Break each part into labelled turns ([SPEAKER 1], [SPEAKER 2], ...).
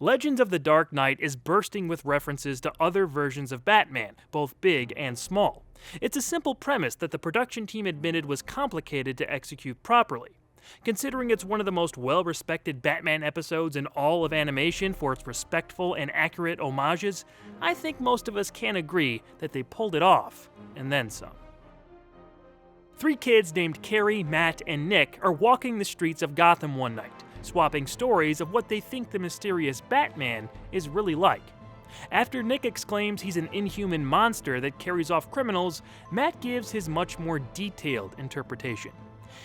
[SPEAKER 1] Legends of the Dark Knight is bursting with references to other versions of Batman, both big and small. It's a simple premise that the production team admitted was complicated to execute properly. Considering it's one of the most well-respected Batman episodes in all of animation for its respectful and accurate homages, I think most of us can agree that they pulled it off, and then some. 3 kids named Carrie, Matt, and Nick are walking the streets of Gotham one night, swapping stories of what they think the mysterious Batman is really like. After Nick exclaims he's an inhuman monster that carries off criminals, Matt gives his much more detailed interpretation.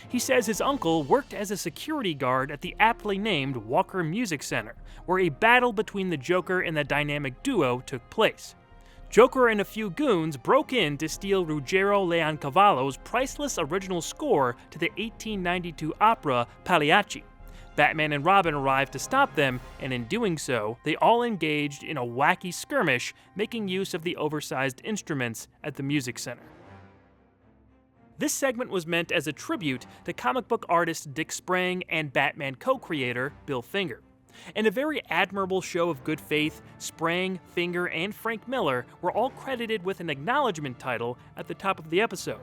[SPEAKER 1] He says his uncle worked as a security guard at the aptly named Walker Music Center, where a battle between the Joker and the dynamic duo took place. Joker and a few goons broke in to steal Ruggero Leoncavallo's priceless original score to the 1892 opera Pagliacci. Batman and Robin arrived to stop them, and in doing so, they all engaged in a wacky skirmish, making use of the oversized instruments at the music center. This segment was meant as a tribute to comic book artist Dick Sprang and Batman co-creator Bill Finger. In a very admirable show of good faith, Sprang, Finger, and Frank Miller were all credited with an acknowledgement title at the top of the episode.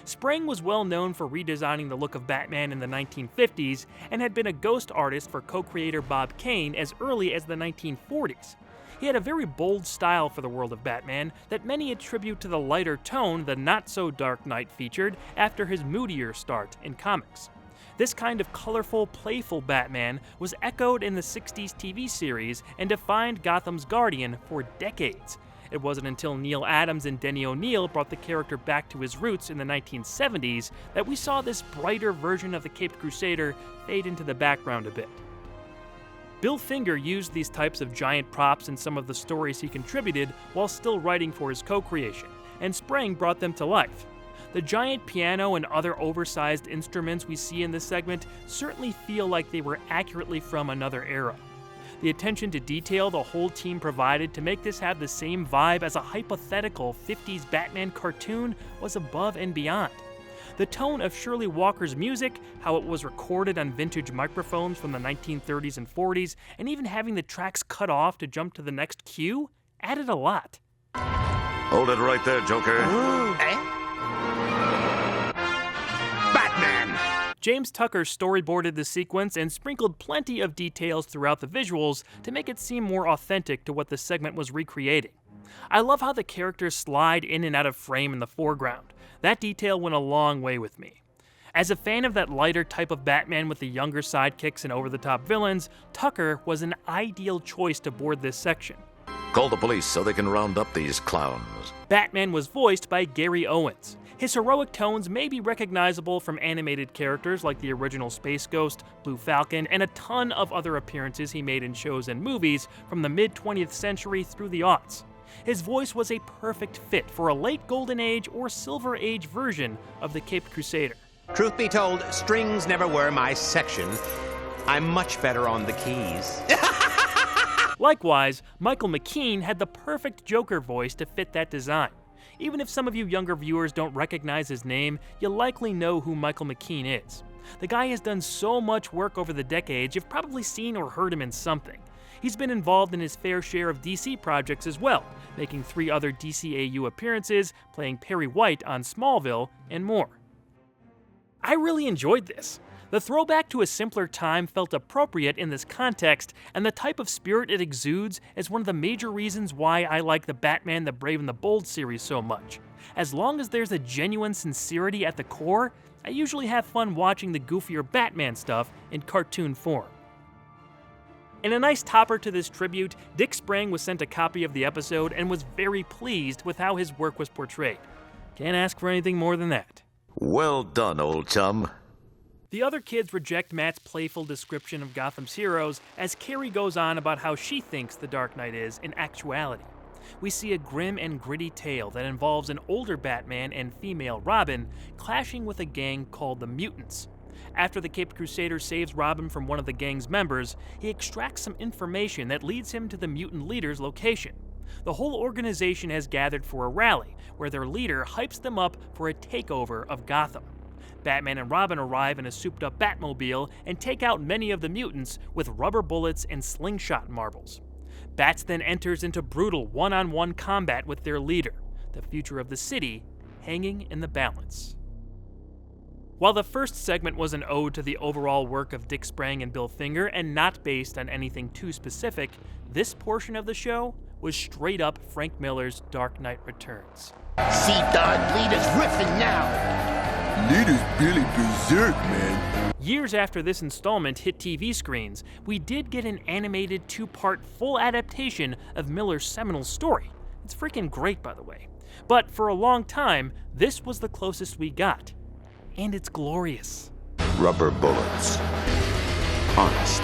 [SPEAKER 1] Sprang was well known for redesigning the look of Batman in the 1950s and had been a ghost artist for co-creator Bob Kane as early as the 1940s. He had a very bold style for the world of Batman that many attribute to the lighter tone the not-so-Dark Knight featured after his moodier start in comics. This kind of colorful, playful Batman was echoed in the 60s TV series and defined Gotham's Guardian for decades. It wasn't until Neil Adams and Denny O'Neil brought the character back to his roots in the 1970s that we saw this brighter version of the Caped Crusader fade into the background a bit. Bill Finger used these types of giant props in some of the stories he contributed while still writing for his co-creation, and Sprang brought them to life. The giant piano and other oversized instruments we see in this segment certainly feel like they were accurately from another era. The attention to detail the whole team provided to make this have the same vibe as a hypothetical 50s Batman cartoon was above and beyond. The tone of Shirley Walker's music, how it was recorded on vintage microphones from the 1930s and 40s, and even having the tracks cut off to jump to the next cue, added a lot.
[SPEAKER 2] Hold it right there, Joker. Batman!
[SPEAKER 1] James Tucker storyboarded the sequence and sprinkled plenty of details throughout the visuals to make it seem more authentic to what the segment was recreating. I love how the characters slide in and out of frame in the foreground. That detail went a long way with me. As a fan of that lighter type of Batman with the younger sidekicks and over-the-top villains, Tucker was an ideal choice to board this section.
[SPEAKER 2] Call the police so they can round up these clowns.
[SPEAKER 1] Batman was voiced by Gary Owens. His heroic tones may be recognizable from animated characters like the original Space Ghost, Blue Falcon, and a ton of other appearances he made in shows and movies from the mid-20th century through the aughts. His voice was a perfect fit for a late Golden Age or Silver Age version of the Caped Crusader.
[SPEAKER 3] Truth be told, strings never were my section. I'm much better on the keys.
[SPEAKER 1] Likewise, Michael McKean had the perfect Joker voice to fit that design. Even if some of you younger viewers don't recognize his name, you'll likely know who Michael McKean is. The guy has done so much work over the decades, you've probably seen or heard him in something. He's been involved in his fair share of DC projects as well, making 3 other DCAU appearances, playing Perry White on Smallville, and more. I really enjoyed this. The throwback to a simpler time felt appropriate in this context, and the type of spirit it exudes is one of the major reasons why I like the Batman the Brave and the Bold series so much. As long as there's a genuine sincerity at the core, I usually have fun watching the goofier Batman stuff in cartoon form. In a nice topper to this tribute, Dick Sprang was sent a copy of the episode and was very pleased with how his work was portrayed. Can't ask for anything more than that.
[SPEAKER 2] Well done, old chum.
[SPEAKER 1] The other kids reject Matt's playful description of Gotham's heroes as Carrie goes on about how she thinks the Dark Knight is in actuality. We see a grim and gritty tale that involves an older Batman and female Robin clashing with a gang called the Mutants. After the Caped Crusader saves Robin from one of the gang's members, he extracts some information that leads him to the mutant leader's location. The whole organization has gathered for a rally, where their leader hypes them up for a takeover of Gotham. Batman and Robin arrive in a souped-up Batmobile and take out many of the mutants with rubber bullets and slingshot marbles. Bats then enters into brutal one-on-one combat with their leader, the future of the city hanging in the balance. While the first segment was an ode to the overall work of Dick Sprang and Bill Finger and not based on anything too specific, this portion of the show was straight up Frank Miller's Dark Knight Returns.
[SPEAKER 4] See, Don, Leader's riffing now.
[SPEAKER 5] Leader's Billy berserk, man.
[SPEAKER 1] Years after this installment hit TV screens, we did get an animated two-part full adaptation of Miller's seminal story. It's freaking great, by the way. But for a long time, this was the closest we got. And it's glorious.
[SPEAKER 5] Rubber bullets. Honest.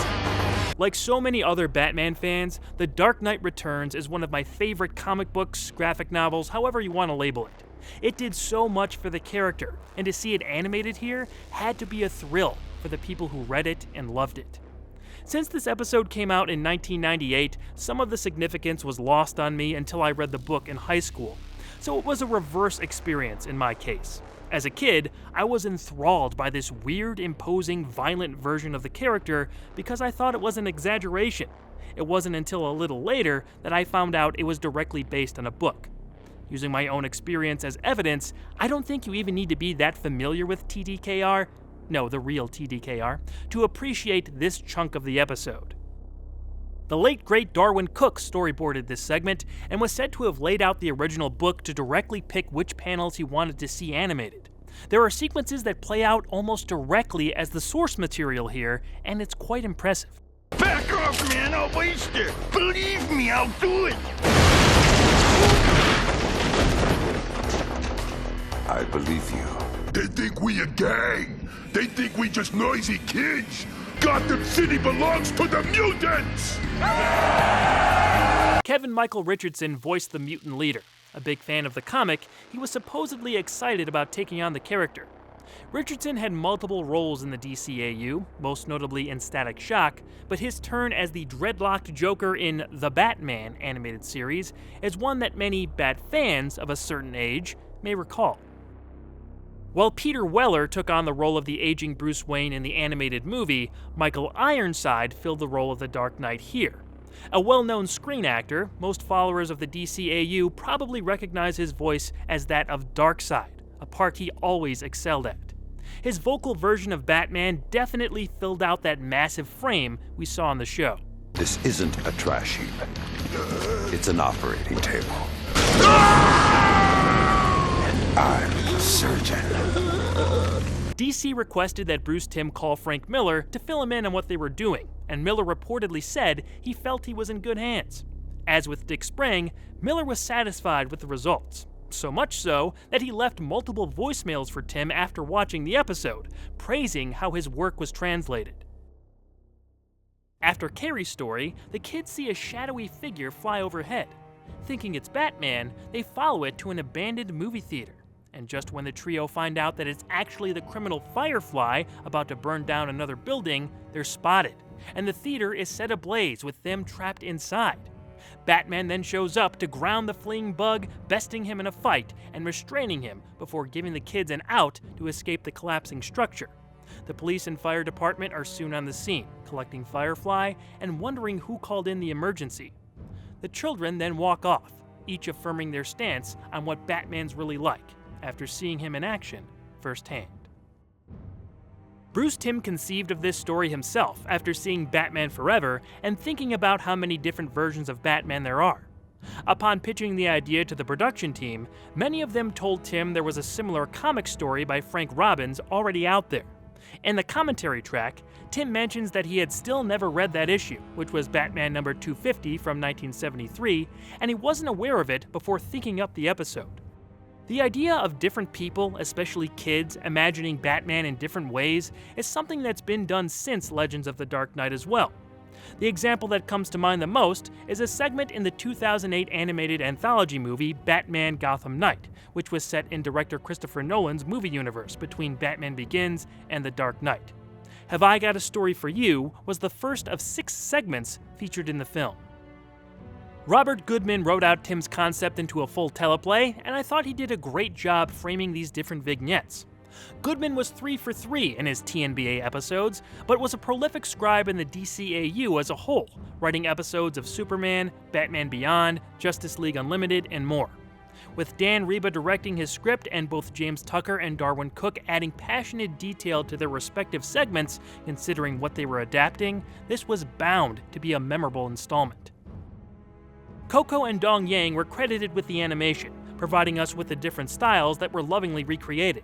[SPEAKER 1] Like so many other Batman fans, The Dark Knight Returns is one of my favorite comic books, graphic novels, however you want to label it. It did so much for the character, and to see it animated here had to be a thrill for the people who read it and loved it. Since this episode came out in 1998, some of the significance was lost on me until I read the book in high school, so it was a reverse experience in my case. As a kid, I was enthralled by this weird, imposing, violent version of the character because I thought it was an exaggeration. It wasn't until a little later that I found out it was directly based on a book. Using my own experience as evidence, I don't think you even need to be that familiar with TDKR, no, the real TDKR, to appreciate this chunk of the episode. The late great Darwin Cook storyboarded this segment and was said to have laid out the original book to directly pick which panels he wanted to see animated. There are sequences that play out almost directly as the source material here, and it's quite impressive.
[SPEAKER 5] Back off, man, I'll waste it. Believe me, I'll do it. I believe you. They think we a gang. They think we just noisy kids. Gotham City belongs to the mutants!
[SPEAKER 1] Kevin Michael Richardson voiced the mutant leader. A big fan of the comic, he was supposedly excited about taking on the character. Richardson had multiple roles in the DCAU, most notably in Static Shock, but his turn as the dreadlocked Joker in The Batman animated series is one that many Bat fans of a certain age may recall. While Peter Weller took on the role of the aging Bruce Wayne in the animated movie, Michael Ironside filled the role of the Dark Knight here. A well-known screen actor, most followers of the DCAU probably recognize his voice as that of Darkseid, a part he always excelled at. His vocal version of Batman definitely filled out that massive frame we saw on the show.
[SPEAKER 6] This isn't a trash heap. It's an operating table. And I'm the surgeon.
[SPEAKER 1] DC requested that Bruce Timm call Frank Miller to fill him in on what they were doing, and Miller reportedly said he felt he was in good hands. As with Dick Sprang, Miller was satisfied with the results. So much so that he left multiple voicemails for Timm after watching the episode, praising how his work was translated. After Carrie's story, the kids see a shadowy figure fly overhead. Thinking it's Batman, they follow it to an abandoned movie theater. And just when the trio find out that it's actually the criminal Firefly about to burn down another building, they're spotted, and the theater is set ablaze with them trapped inside. Batman then shows up to ground the fleeing bug, besting him in a fight and restraining him before giving the kids an out to escape the collapsing structure. The police and fire department are soon on the scene, collecting Firefly and wondering who called in the emergency. The children then walk off, each affirming their stance on what Batman's really like, after seeing him in action firsthand. Bruce Timm conceived of this story himself after seeing Batman Forever and thinking about how many different versions of Batman there are. Upon pitching the idea to the production team, many of them told Timm there was a similar comic story by Frank Robbins already out there. In the commentary track, Timm mentions that he had still never read that issue, which was Batman number 250 from 1973, and he wasn't aware of it before thinking up the episode. The idea of different people, especially kids, imagining Batman in different ways is something that's been done since Legends of the Dark Knight as well. The example that comes to mind the most is a segment in the 2008 animated anthology movie Batman Gotham Knight, which was set in director Christopher Nolan's movie universe between Batman Begins and The Dark Knight. Have I Got a Story for You was the first of 6 segments featured in the film. Robert Goodman wrote out Timm's concept into a full teleplay, and I thought he did a great job framing these different vignettes. Goodman was 3 for 3 in his TNBA episodes, but was a prolific scribe in the DCAU as a whole, writing episodes of Superman, Batman Beyond, Justice League Unlimited, and more. With Dan Reba directing his script and both James Tucker and Darwin Cook adding passionate detail to their respective segments, considering what they were adapting, this was bound to be a memorable installment. Coco and Dong Yang were credited with the animation, providing us with the different styles that were lovingly recreated.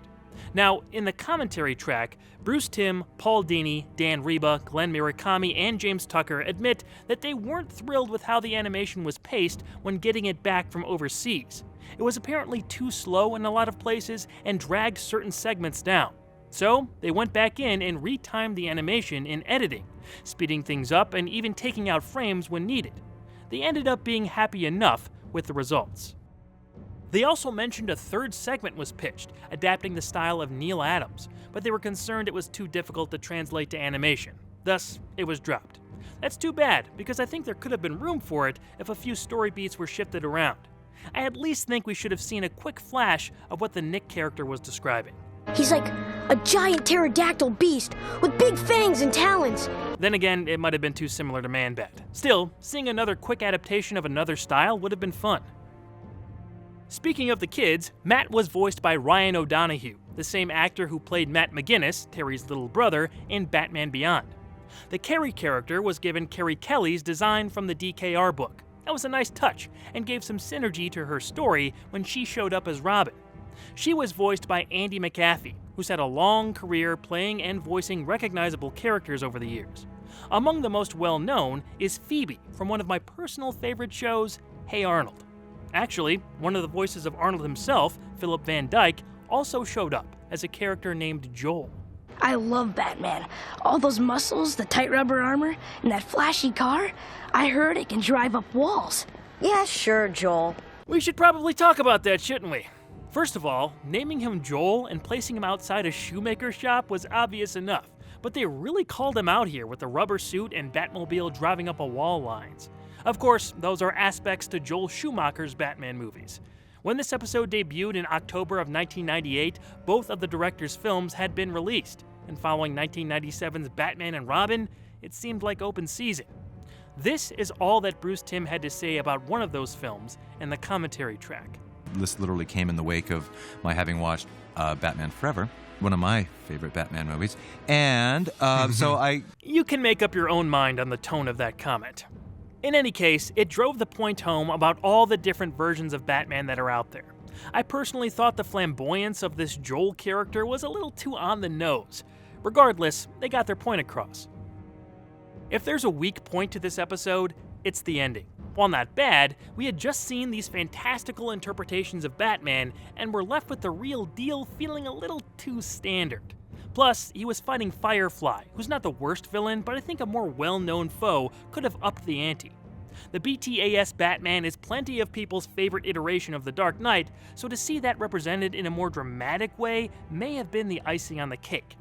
[SPEAKER 1] Now, in the commentary track, Bruce Timm, Paul Dini, Dan Reba, Glenn Murakami, and James Tucker admit that they weren't thrilled with how the animation was paced when getting it back from overseas. It was apparently too slow in a lot of places and dragged certain segments down. So, they went back in and retimed the animation in editing, speeding things up and even taking out frames when needed. They ended up being happy enough with the results. They also mentioned a third segment was pitched, adapting the style of Neil Adams, but they were concerned it was too difficult to translate to animation. Thus, it was dropped. That's too bad, because I think there could have been room for it if a few story beats were shifted around. I at least think we should have seen a quick flash of what the Nick character was describing.
[SPEAKER 7] He's like a giant pterodactyl beast with big fangs and talons.
[SPEAKER 1] Then again, it might have been too similar to Man-Bat. Still, seeing another quick adaptation of another style would have been fun. Speaking of the kids, Matt was voiced by Ryan O'Donoghue, the same actor who played Matt McGinnis, Terry's little brother, in Batman Beyond. The Carrie character was given Carrie Kelly's design from the DKR book. That was a nice touch, and gave some synergy to her story when she showed up as Robin. She was voiced by Andy McAfee, who's had a long career playing and voicing recognizable characters over the years. Among the most well-known is Phoebe from one of my personal favorite shows, Hey Arnold. Actually, one of the voices of Arnold himself, Philip Van Dyke, also showed up as a character named Joel.
[SPEAKER 7] I love Batman. All those muscles, the tight rubber armor, and that flashy car. I heard it can drive up walls.
[SPEAKER 8] Yeah, sure, Joel.
[SPEAKER 1] We should probably talk about that, shouldn't we? First of all, naming him Joel and placing him outside a shoemaker shop was obvious enough, but they really called him out here with the rubber suit and Batmobile driving up a wall lines. Of course, those are aspects to Joel Schumacher's Batman movies. When this episode debuted in October of 1998, both of the director's films had been released, and following 1997's Batman and Robin, it seemed like open season. This is all that Bruce Timm had to say about one of those films in the commentary track.
[SPEAKER 9] This literally came in the wake of my having watched Batman Forever, one of my favorite Batman movies, and so I...
[SPEAKER 1] You can make up your own mind on the tone of that comment. In any case, it drove the point home about all the different versions of Batman that are out there. I personally thought the flamboyance of this Joel character was a little too on the nose. Regardless, they got their point across. If there's a weak point to this episode, it's the ending. While not bad, we had just seen these fantastical interpretations of Batman and were left with the real deal feeling a little too standard. Plus, he was fighting Firefly, who's not the worst villain, but I think a more well-known foe could have upped the ante. The BTAS Batman is plenty of people's favorite iteration of the Dark Knight, so to see that represented in a more dramatic way may have been the icing on the cake.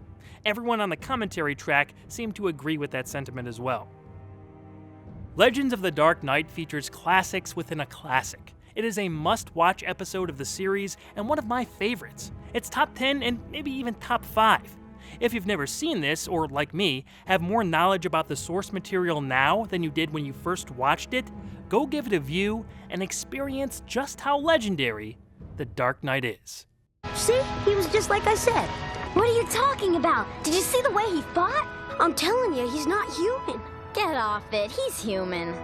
[SPEAKER 1] Everyone on the commentary track seemed to agree with that sentiment as well. Legends of the Dark Knight features classics within a classic. It is a must-watch episode of the series and one of my favorites. It's top 10 and maybe even top 5. If you've never seen this, or like me, have more knowledge about the source material now than you did when you first watched it, go give it a view and experience just how legendary The Dark Knight is.
[SPEAKER 7] See? He was just like I said.
[SPEAKER 8] What are you talking about? Did you see the way he fought?
[SPEAKER 7] I'm telling you, he's not human.
[SPEAKER 8] Get off it. He's human.